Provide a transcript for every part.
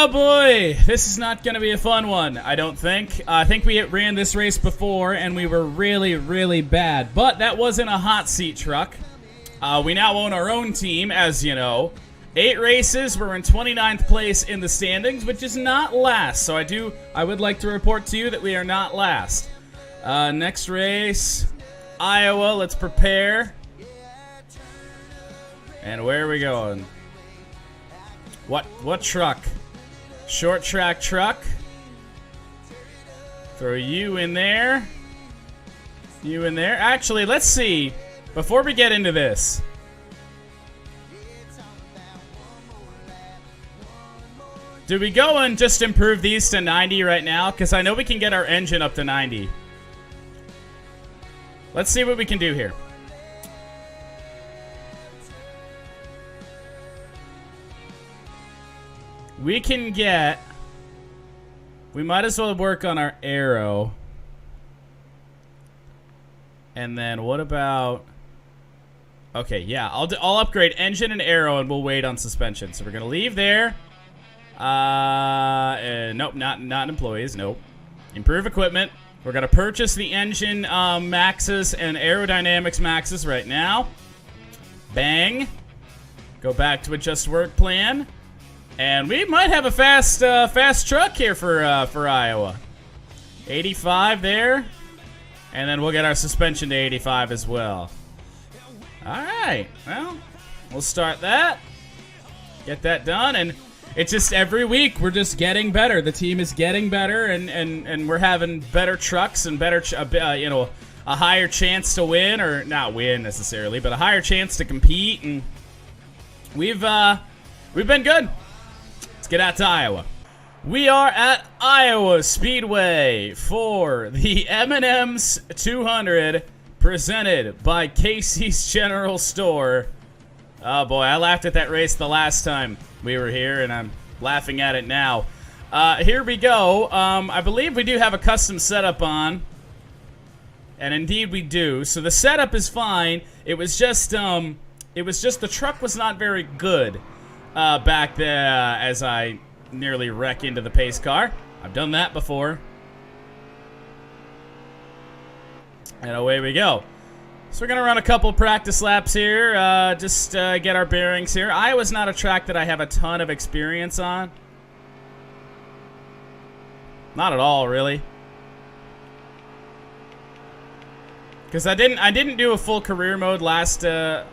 Oh boy, this is not going to be a fun one, I don't think. I think we ran this race before and we were really, really bad. But that wasn't a hot seat truck. We now own our own team, as you know. 8 races, we're in 29th place in the standings, which is not last. So I would like to report to you that we are not last. Next race, Iowa, let's prepare. And where are we going? What truck? Short track truck. Throw you in there. You in there. Actually, let's see. Before we get into this. Do we go and just improve these to 90 right now? Because I know we can get our engine up to 90. Let's see what we can do here. We can get... We might as well work on our aero. And then what about... Okay, yeah, I'll upgrade engine and aero and we'll wait on suspension. So we're going to leave there. Nope, not employees, nope. Improve equipment. We're going to purchase the engine maxes and aerodynamics maxes right now. Bang. Go back to adjust work plan. And we might have a fast truck here for Iowa. 85 there. And then we'll get our suspension to 85 as well. Alright, well, we'll start that. Get that done, and it's just every week we're just getting better. The team is getting better, and we're having better trucks and better, a higher chance to win, or not win necessarily, but a higher chance to compete, and we've been good. Get out to Iowa. We are at Iowa Speedway for the M&M's 200 presented by Casey's General Store. Oh boy, I laughed at that race the last time we were here, and I'm laughing at it now. Here we go. I believe we do have a custom setup on, and indeed we do. So the setup is fine. It was just the truck was not very good. Back there as I nearly wreck into the pace car. I've done that before. And away we go. So we're going to run a couple practice laps here, just get our bearings here. Iowa's not a track that I have a ton of experience on. Not at all, really. Because I didn't do a full career mode last year.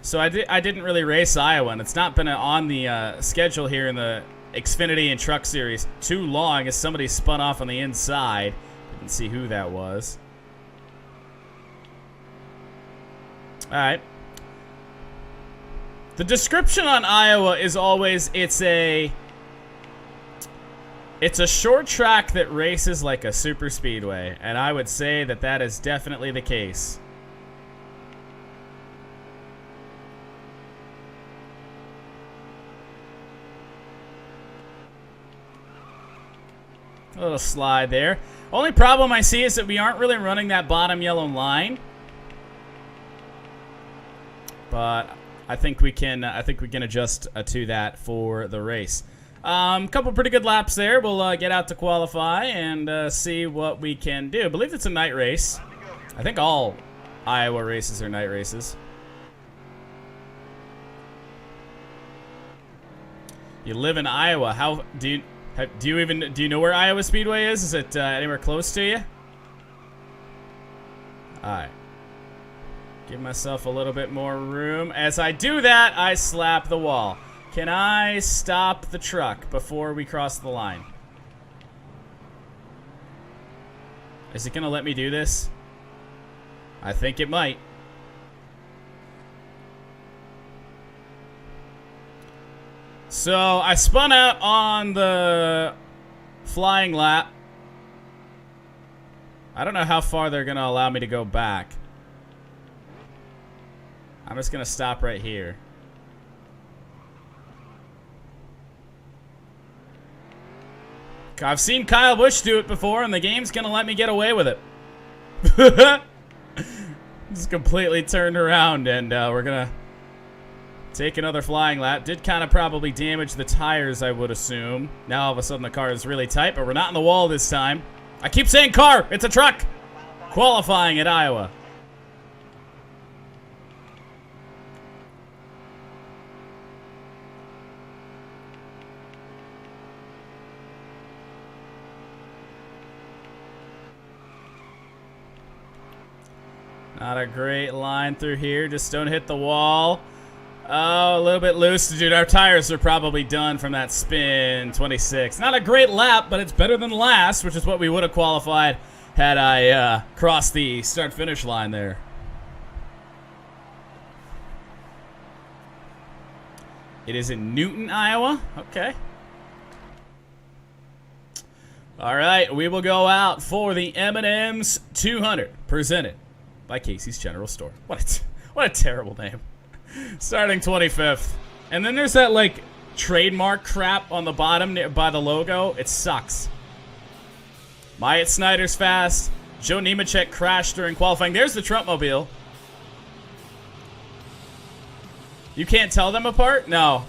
So I didn't really race Iowa, and it's not been on the schedule here in the Xfinity and Truck Series too long, as somebody spun off on the inside. Didn't see who that was. Alright. The description on Iowa is always, it's a short track that races like a super speedway, and I would say that that is definitely the case. A little slide there. Only problem I see is that we aren't really running that bottom yellow line. But I think we can adjust to that for the race. Couple pretty good laps there. We'll get out to qualify and see what we can do. I believe it's a night race. I think all Iowa races are night races. You live in Iowa. How do you know where Iowa Speedway is? Is it anywhere close to you? Alright. Give myself a little bit more room. As I do that, I slap the wall. Can I stop the truck before we cross the line? Is it going to let me do this? I think it might. So I spun out on the flying lap. I don't know how far they're going to allow me to go back. I'm just going to stop right here. I've seen Kyle Busch do it before, and the game's going to let me get away with it. Just completely turned around, and we're going to Take another flying lap. Did kind of probably damage the tires, I would assume. Now all of a sudden the car is really tight, but we're not in the wall this time. I keep saying car. It's a truck. Qualifying at Iowa. Not a great line through here. Just don't hit the wall. Oh, a little bit loose. Dude, our tires are probably done from that spin. 26. Not a great lap, but it's better than last, which is what we would have qualified had I crossed the start-finish line there. It is in Newton, Iowa. Okay. All right, we will go out for the M&M's 200, presented by Casey's General Store. What a terrible name. Starting 25th. And then there's that, like, trademark crap on the bottom by the logo. It sucks. Myatt Snyder's fast. Joe Nemechek crashed during qualifying. There's the Trumpmobile. You can't tell them apart? No.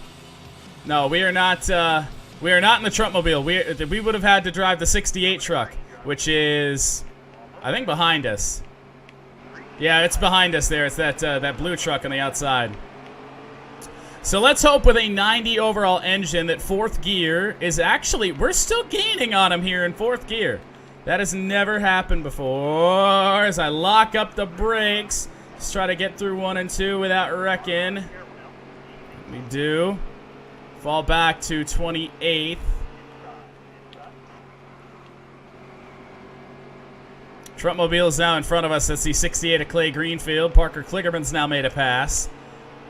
No, we are not in the Trumpmobile. We would have had to drive the 68 truck, which is, I think, behind us. Yeah, it's behind us there. It's that blue truck on the outside. So let's hope with a 90 overall engine that fourth gear is actually... We're still gaining on him here in fourth gear. That has never happened before. As I lock up the brakes. Let's try to get through 1 and 2 without wrecking. We do. Fall back to 28th. Trumpmobile is now in front of us. That's the 68 of Clay Greenfield. Parker Kligerman's now made a pass.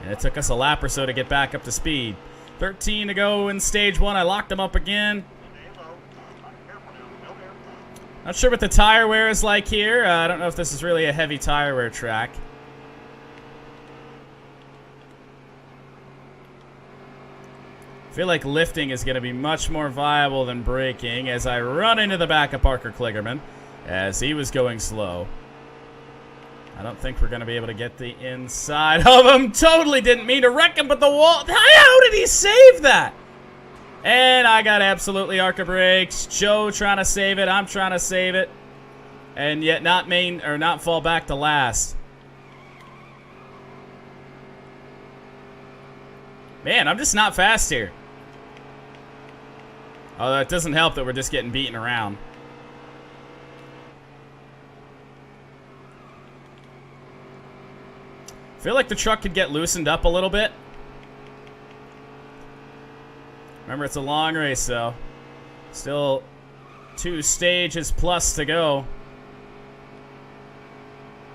And it took us a lap or so to get back up to speed. 13 to go in stage 1. I locked him up again. Not sure what the tire wear is like here. I don't know if this is really a heavy tire wear track. I feel like lifting is going to be much more viable than braking as I run into the back of Parker Kligerman as he was going slow. I don't think we're going to be able to get the inside of him. Totally didn't mean to wreck him, but the wall... How did he save that? And I got absolutely arca brakes. Joe trying to save it. I'm trying to save it. And yet not fall back to last. Man, I'm just not fast here. Although it doesn't help that we're just getting beaten around. I feel like the truck could get loosened up a little bit. Remember, it's a long race, though. Still 2 stages plus to go.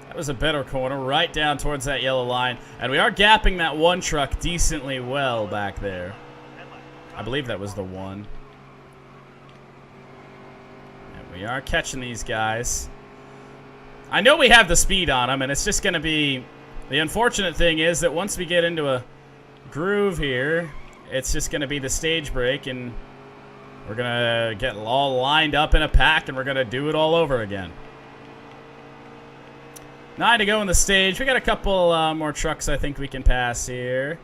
That was a better corner, right down towards that yellow line. And we are gapping that one truck decently well back there. I believe that was the one. And we are catching these guys. I know we have the speed on them, and it's just going to be... The unfortunate thing is that once we get into a groove here, it's just going to be the stage break, and we're going to get all lined up in a pack, and we're going to do it all over again. 9 to go in the stage. We got a couple more trucks I think we can pass here.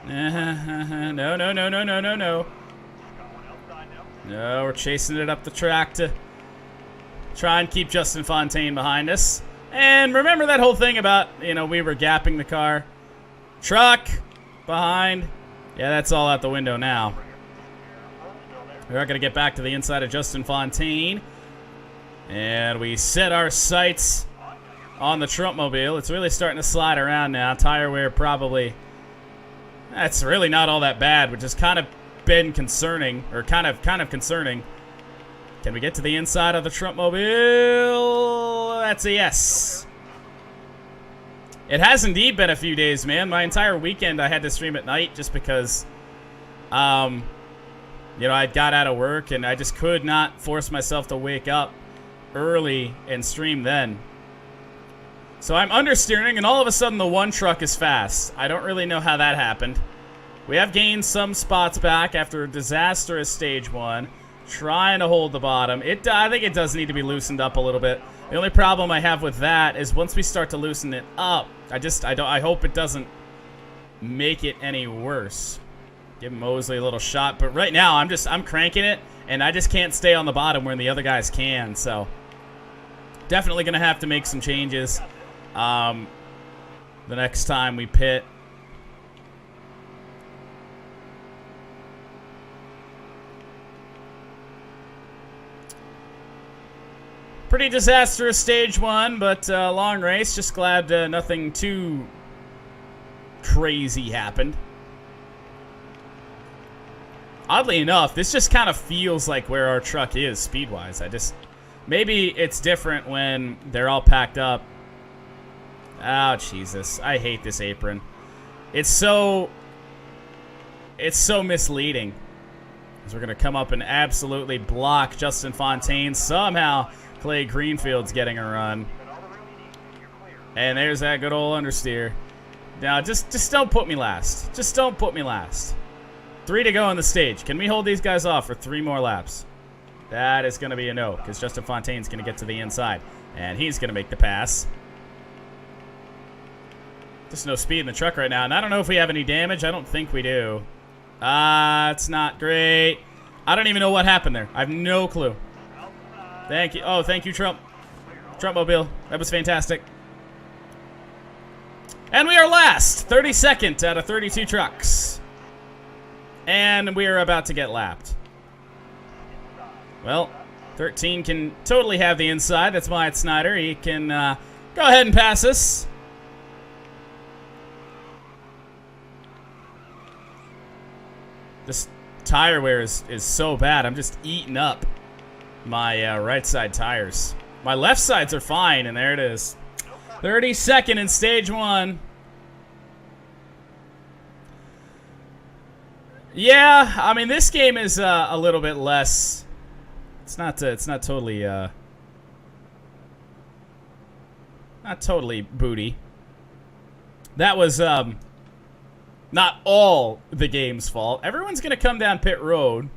No. No, we're chasing it up the track to try and keep Justin Fontaine behind us. And remember that whole thing about, we were gapping the car. Truck behind. Yeah, that's all out the window now. We are going to get back to the inside of Justin Fontaine. And we set our sights on the Trumpmobile. It's really starting to slide around now. Tire wear probably... That's really not all that bad, which has kind of been concerning, or kind of concerning. Can we get to the inside of the Trumpmobile? That's a yes. It has indeed been a few days, man. My entire weekend I had to stream at night just because, I got out of work and I just could not force myself to wake up early and stream then. So I'm understeering, and all of a sudden the one truck is fast. I don't really know how that happened. We have gained some spots back after a disastrous stage 1. Trying to hold the bottom. I think it does need to be loosened up a little bit. The only problem I have with that is once we start to loosen it up, I hope it doesn't make it any worse. Give Mosley a little shot, but right now I'm cranking it, and I just can't stay on the bottom where the other guys can. So definitely gonna have to make some changes the next time we pit. Pretty disastrous stage one, but long race. Just glad nothing too crazy happened. Oddly enough, this just kind of feels like where our truck is speed-wise. Maybe it's different when they're all packed up. Oh, Jesus. I hate this apron. It's so misleading. Because we're going to come up and absolutely block Justin Fontaine. Somehow, Clay Greenfield's getting a run. And there's that good old understeer. Now, just don't put me last. Just don't put me last. 3 to go on the stage. Can we hold these guys off for 3 more laps? That is going to be a no, because Justin Fontaine's going to get to the inside. And he's going to make the pass. Just no speed in the truck right now. And I don't know if we have any damage. I don't think we do. It's not great. I don't even know what happened there. I have no clue. Thank you. Oh, thank you, Trump. Trumpmobile. That was fantastic. And we are last. 32nd out of 32 trucks. And we are about to get lapped. Well, 13 can totally have the inside. That's Wyatt Snyder. He can go ahead and pass us. This tire wear is so bad. I'm just eating up my right side tires. My left sides are fine, and there it is. 32nd in stage one. Yeah, I mean, this game is a little bit less. It's not totally not totally booty. That was not all the game's fault. Everyone's gonna come down pit road.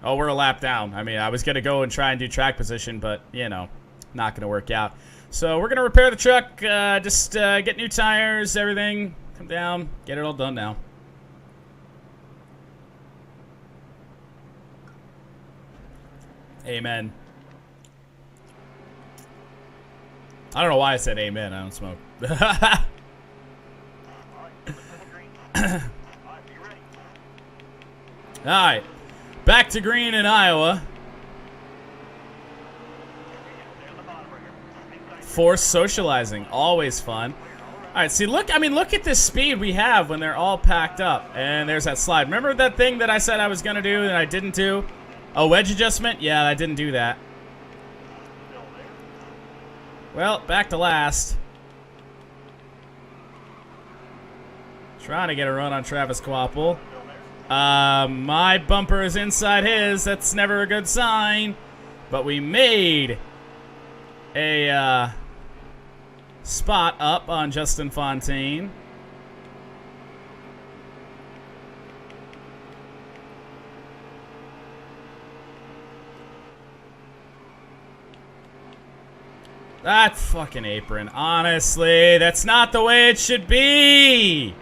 Oh, we're a lap down. I mean, I was gonna go and try and do track position, but you know, not gonna work out. So we're gonna repair the truck. Just get new tires, everything. Come down, get it all done now. Amen. I don't know why I said amen. I don't smoke. Alright. Back to green in Iowa. Forced socializing. Always fun. Alright, see, look at this speed we have when they're all packed up. And there's that slide. Remember that thing that I said I was going to do and I didn't do? A wedge adjustment? Yeah, I didn't do that. Well, back to last. Trying to get a run on Travis Quapple. My bumper is inside his. That's never a good sign. But we made a spot up on Justin Fontaine. That fucking apron. Honestly, that's not the way it should be.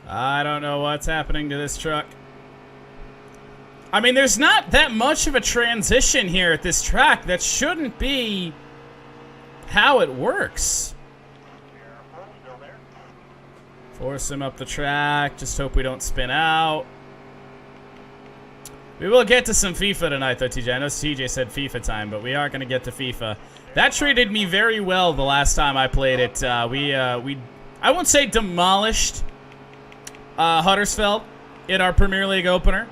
I don't know what's happening to this truck. I mean, there's not that much of a transition here at this track. That shouldn't be how it works. Force him up the track. Just hope we don't spin out. We will get to some FIFA tonight, though, TJ. I know TJ said FIFA time, but we are going to get to FIFA. That treated me very well the last time I played it. I won't say demolished Huddersfield in our Premier League opener.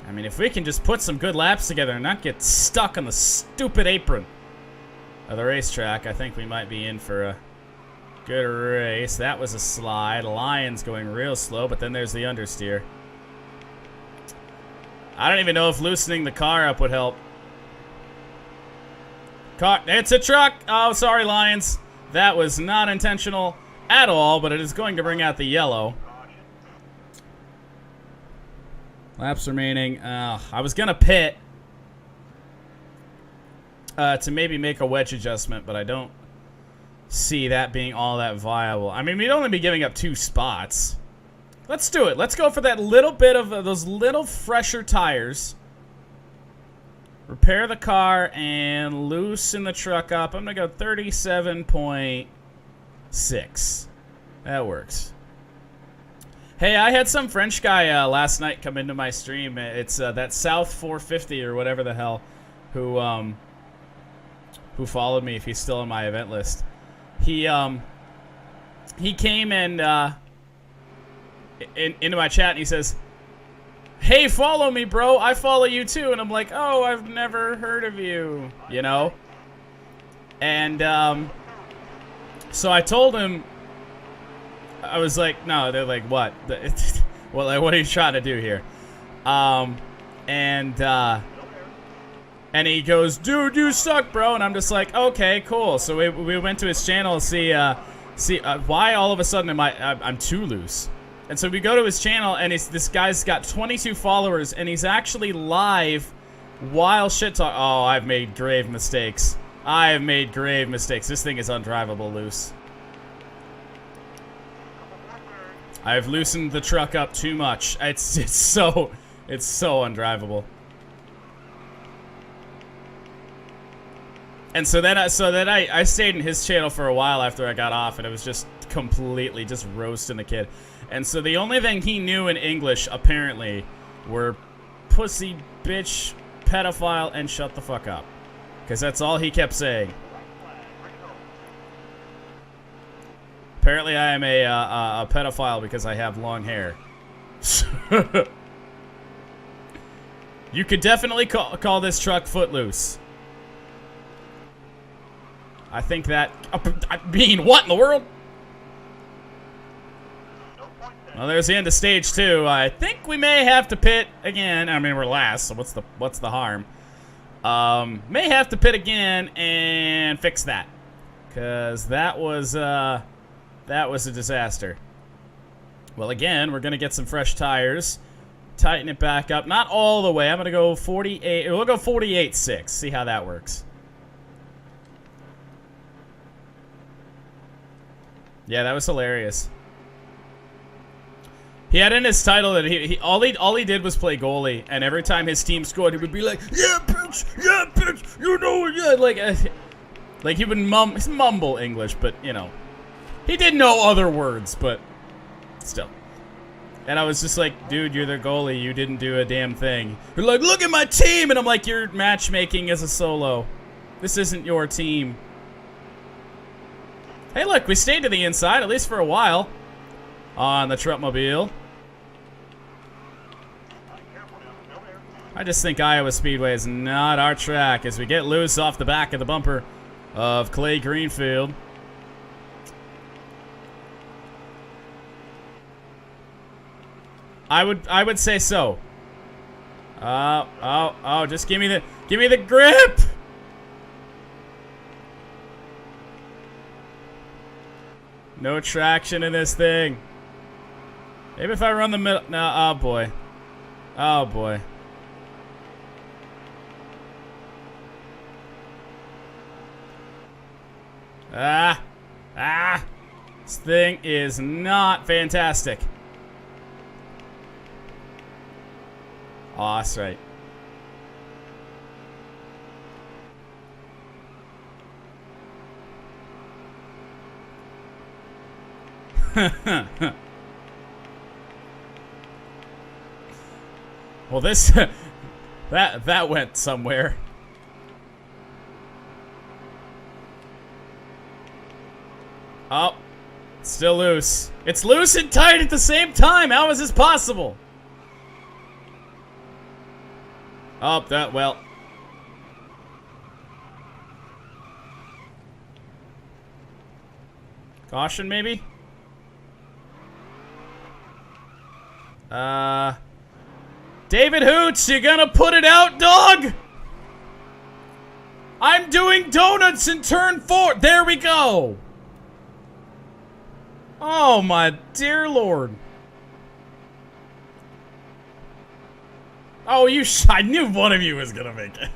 I mean, if we can just put some good laps together and not get stuck on the stupid apron of the racetrack, I think we might be in for a good race. That was a slide. Lion's going real slow, but then there's the understeer. I don't even know if loosening the car up would help. It's a truck! Oh, sorry, Lions. That was not intentional at all, but it is going to bring out the yellow. Laps remaining. I was going to pit to maybe make a wedge adjustment, but I don't see that being all that viable. I mean, we'd only be giving up 2 spots. Let's do it. Let's go for that little bit of those little fresher tires. Repair the car and loosen the truck up. I'm going to go 37.6. That works. Hey, I had some French guy last night come into my stream. It's that South 450 or whatever the hell who followed me if he's still on my event list. He came and into my chat and he says, "Hey, follow me, bro. I follow you too." And I'm like, "Oh, I've never heard of you," you know? And so I told him, I was like, no, they're like, what? Well, like, what are you trying to do here? And he goes, "Dude, you suck, bro." And I'm just like, okay, cool. So we went to his channel to see why all of a sudden I'm too loose. And so we go to his channel, and this guy's got 22 followers, and he's actually live while shit talk. Oh, I've made grave mistakes. I have made grave mistakes. This thing is undrivable loose. I've loosened the truck up too much. It's so undrivable. And so then I stayed in his channel for a while after I got off, and it was just completely just roasting the kid. And so the only thing he knew in English, apparently, were pussy, bitch, pedophile, and shut the fuck up. Because that's all he kept saying. Apparently I am a pedophile because I have long hair. You could definitely call this truck footloose. I think that... Bean, what in the world? Well, there's the end of stage 2. I think we may have to pit again. I mean, we're last, so what's the harm? May have to pit again and fix that, because that was a disaster. Well, again, we're gonna get some fresh tires, tighten it back up. Not all the way. I'm gonna go 48. We'll go 48.6. See how that works. Yeah, that was hilarious. He had in his title that all he did was play goalie, and every time his team scored, he would be like, "Yeah, bitch, you know, yeah," like he would mumble English, but you know, he didn't know other words, but still. And I was just like, "Dude, you're the goalie. You didn't do a damn thing." You're like, "Look at my team," and I'm like, "You're matchmaking as a solo. This isn't your team." Hey, look, we stayed to the inside at least for a while on the Truckmobile. I just think Iowa Speedway is not our track as we get loose off the back of the bumper of Clay Greenfield. I would say so. Oh, just give me the grip. No traction in this thing. Maybe if I run the middle. No, oh boy. Oh boy. This thing is not fantastic. Oh, that's right. Well, this that went somewhere. Oh, it's still loose. It's loose and tight at the same time. How is this possible? Oh, that, well. Caution, maybe? David Hoots, you gonna put it out, dog? I'm doing donuts in turn 4. There we go. Oh, my dear Lord. Oh, I knew one of you was gonna make it.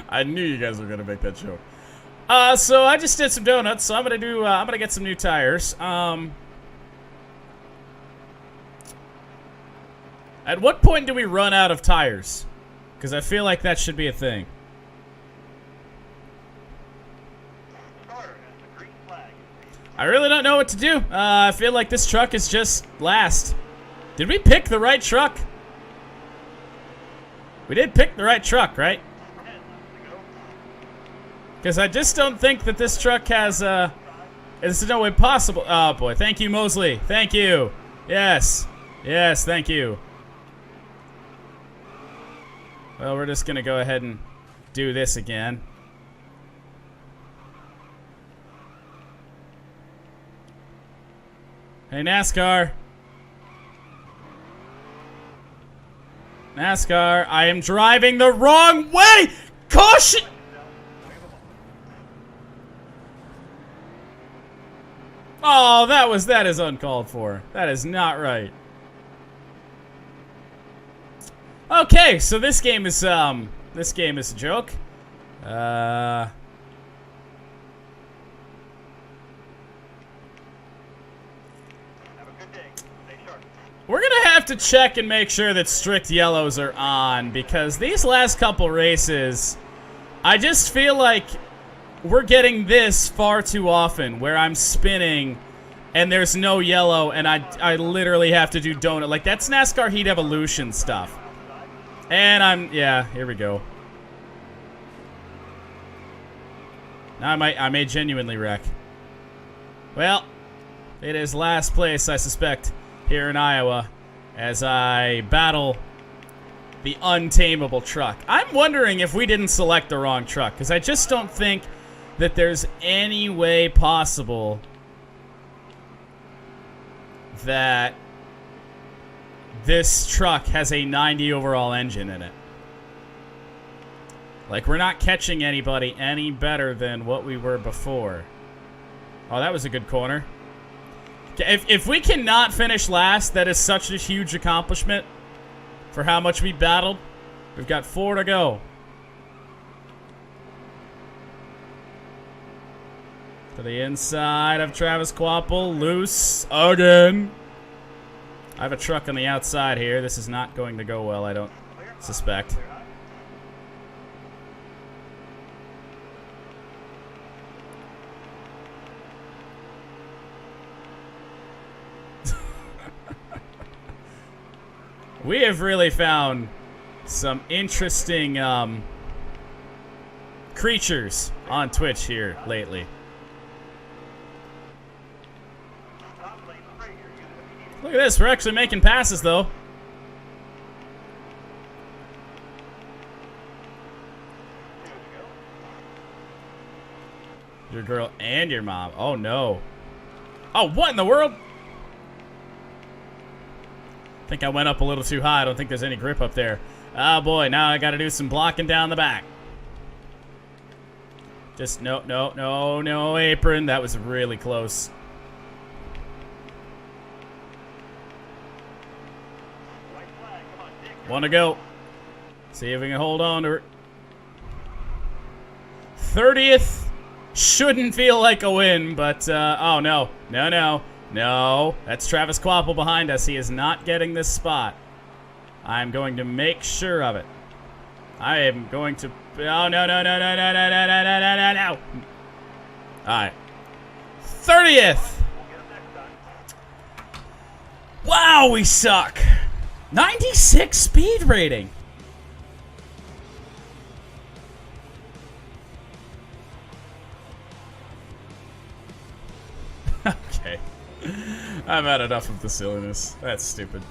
I knew you guys were gonna make that joke. So I just did some donuts, so I'm gonna get some new tires. At what point do we run out of tires? Because I feel like that should be a thing. I really don't know what to do. I feel like this truck is just last. Did we pick the right truck? We did pick the right truck, right? Because I just don't think that this truck has, there's no way possible. Oh, boy. Thank you, Mosley. Thank you. Yes. Yes, thank you. Well, we're just going to go ahead and do this again. Hey, NASCAR. NASCAR, I am driving the wrong way! Caution! Oh, that is uncalled for. That is not right. Okay, so this game is a joke. We're gonna have to check and make sure that strict yellows are on, because these last couple races, I just feel like we're getting this far too often, where I'm spinning and there's no yellow and I literally have to do donut. Like, that's NASCAR Heat Evolution stuff. And yeah, here we go. Now I may genuinely wreck. Well, it is last place, I suspect, here in Iowa, as I battle the untamable truck. I'm wondering if we didn't select the wrong truck, because I just don't think that there's any way possible that this truck has a 90 overall engine in it. Like, we're not catching anybody any better than what we were before. Oh, that was a good corner. If we cannot finish last, that is such a huge accomplishment for how much we battled. We've got 4 to go. To the inside of Travis Quapple. Loose again. I have a truck on the outside here. This is not going to go well, I don't suspect. We have really found some interesting creatures on Twitch here lately. Look at this, we're actually making passes though. Your girl and your mom. Oh no. Oh, what in the world? I think I went up a little too high. I don't think there's any grip up there. Oh boy, now I gotta do some blocking down the back. Just no apron. That was really close. One to go. See if we can hold on to her. 30th shouldn't feel like a win, but oh no. No, that's Travis Quapple behind us. He is not getting this spot. I'm going to make sure of it. I am going to... Oh, no. All right. 30th. Wow, we suck. 96 speed rating. Okay. I've had enough of the silliness. That's stupid.